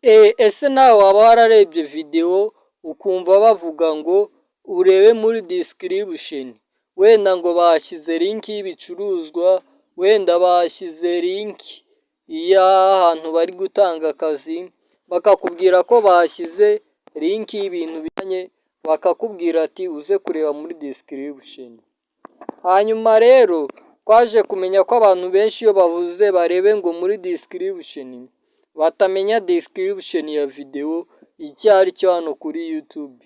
Ese nawe waba wararebye video ukumva bavuga ngo urebe muri description, wenda ngo bashyize link y'ibicuruzwa, wenda bashyize link y'ahantu bari gutanga akazi, bakakubwira ko bashyize link y'ibintu bijyanye, bakakubwira ati uze kureba muri description. Hanyuma rero twaje kumenya ko abantu benshi iyo bavuze barebe ngo muri description, batamenya description ya video icyo ari cyo hano kuri YouTube.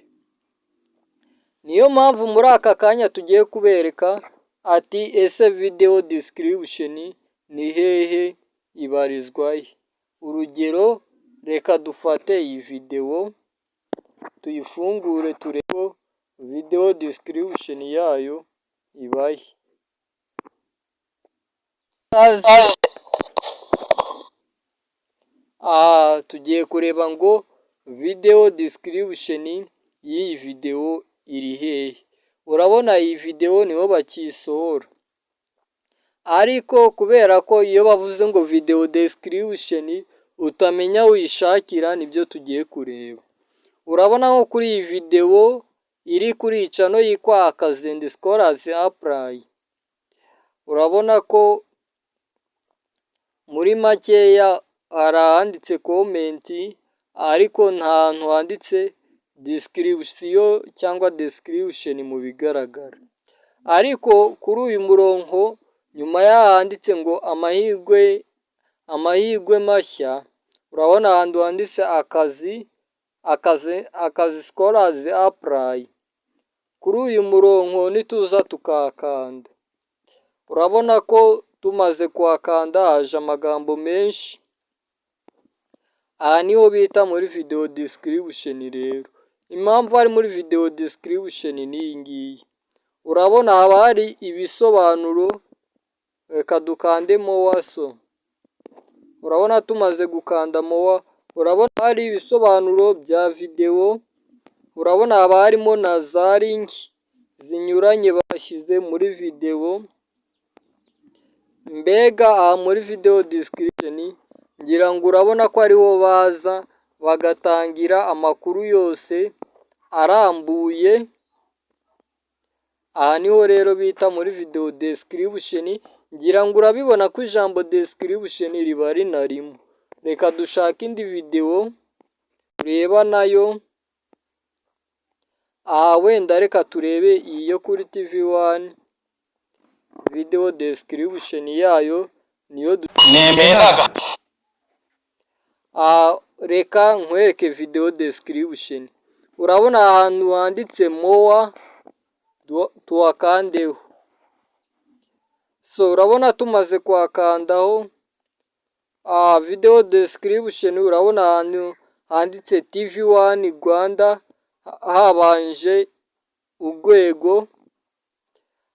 Niyo mpamvu muri aka kanya tugiye kubereka ati ese video description ni hehe, ibarizwahe. Urugero, reka dufate iyi video tuyifungure turebe video description yayo ibahe. Tugiye kureba ngo video description y'iyi video iri hehe. Urabona iyi video niho bakisohora, ariko kubera ko iyo bavuze ngo video description utamenya uyishakira, nibyo tugiye kureba. Urabona nko kuri iyi video iri kuri channel yitwa Akazi and Scholars Apply, urabona ko muri makeya hari ahanditse comment, ariko nta hantu handitse description cyangwa description mu bigaragara. Ariko kuri uyu murongo nyuma y'ahanditse ngo amahirwe mashya, urabona ahantu handitse Akazi Scholars Apply. Kuri uyu murongo nituza tukakanda, urabona ko tumaze kuhakanda haje amagambo menshi. Aha niho bita muri video description. Rero impamvu ari muri video description ni iyi ngiyi, urabona haba hari ibisobanuro. Reka dukande more. So urabona tumaze gukanda more, urabona hari ibisobanuro bya video, urabona haba harimo na za link zinyuranye bashyize muri video. Mbega aha muri video description ngira ngo urabona ko ariho baza bagatangira amakuru yose arambuye. Aha niho rero bita muri video description. Ngira ngo urabibona ko ijambo description riba rinarimo. Reka dushake indi video tureba nayo. Wenda reka turebe iyi yo kuri TV1. Video description yayo niyo nemeraga. Reka nkwereke video description. Urabona ahantu handitse more, tuhakandeho. So urabona tumaze kuhakandaho video description, urabona ahantu handitse TV1 Rwanda habanje urwego.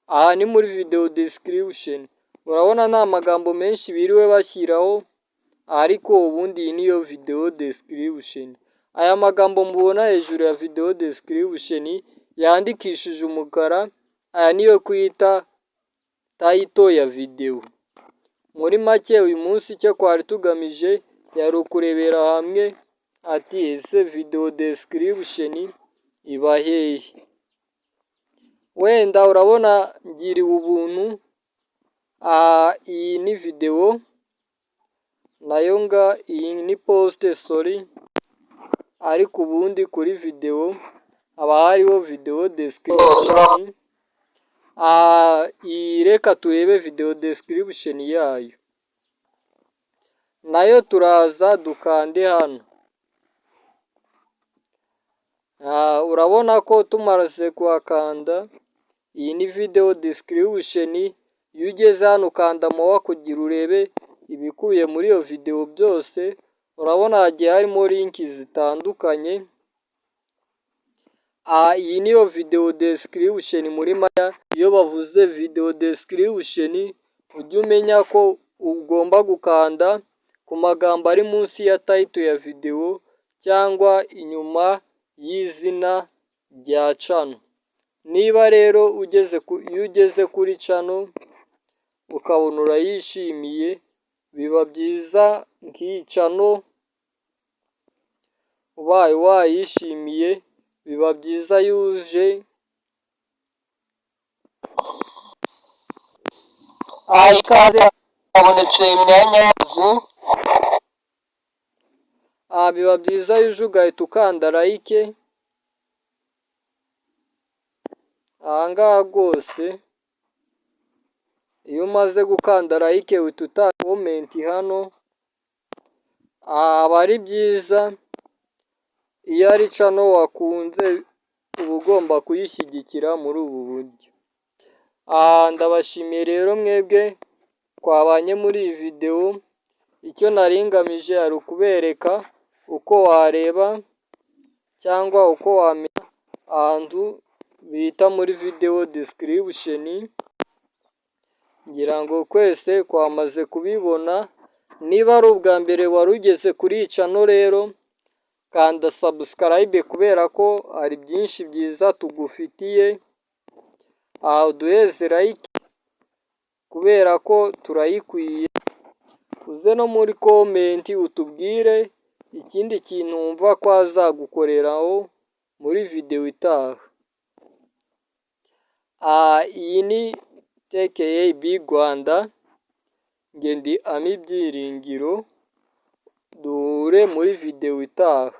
Aha ni muri video description. Urabona nta magambo menshi biriwe bashyiraho, ariko ubundi iyi niyo video description. Aya magambo mubona hejuru ya video description yandikishije umukara, aya niyo kwita title ya video. Muri make uyu munsi icyo twari tugamije yari ukurebera hamwe ati ese video description iba hehe. Wenda urabona ngiriwe ubuntu, iyi ni video nayo iyi ni post story, ariko ubundi kuri video haba hariho video description. Reka turebe video description yayo, nayo turaza dukande hano. Urabona ko tumaze kuhakanda, iyi ni video description. Iyo ugeze hano ukanda more kugira urebe ibikubiye muri iyo video byose. Urabona hagiye harimo link zitandukanye. Iyi niyo video description muri maya. Iyo bavuze video description ujye umenya ko ugomba gukanda ku magambo ari munsi ya title ya video cyangwa inyuma y'izina rya channel. Niba rero iyo ugeze kuri channel ukabona urayishimiye, biba byiza nk'iyi channel ubaye wayishimiye biba byiza yuje ikaze habonetse imyanya yazo. Biba byiza yuje ugahita ukanda like. Ahangaha rwose iyo umaze gukanda like uhita utanga comment hano. Aba ari byiza iyo ari channel wakunze uba ugomba kuyishyigikira muri ubu buryo. Ndabashimiye rero mwebwe twabanye muri iyi video. Icyo nari ngamije ari ukubereka uko wareba cyangwa uko wamenya ahantu bita muri video description. Ngira ngo kwese twamaze kubibona. Niba ari ubwa mbere wari ugeze kuri iyi channel rero kanda subscribe kubera ko hari byinshi byiza tugufitiye. Uduheze like kubera ko turayikwiye. Uze no muri comment utubwire ikindi kintu wumva ko azagukoreraho muri video itaha. Iyi ni TKAB Rwanda. Nge ndi Ami Byiringiro. Duhure muri video itaha.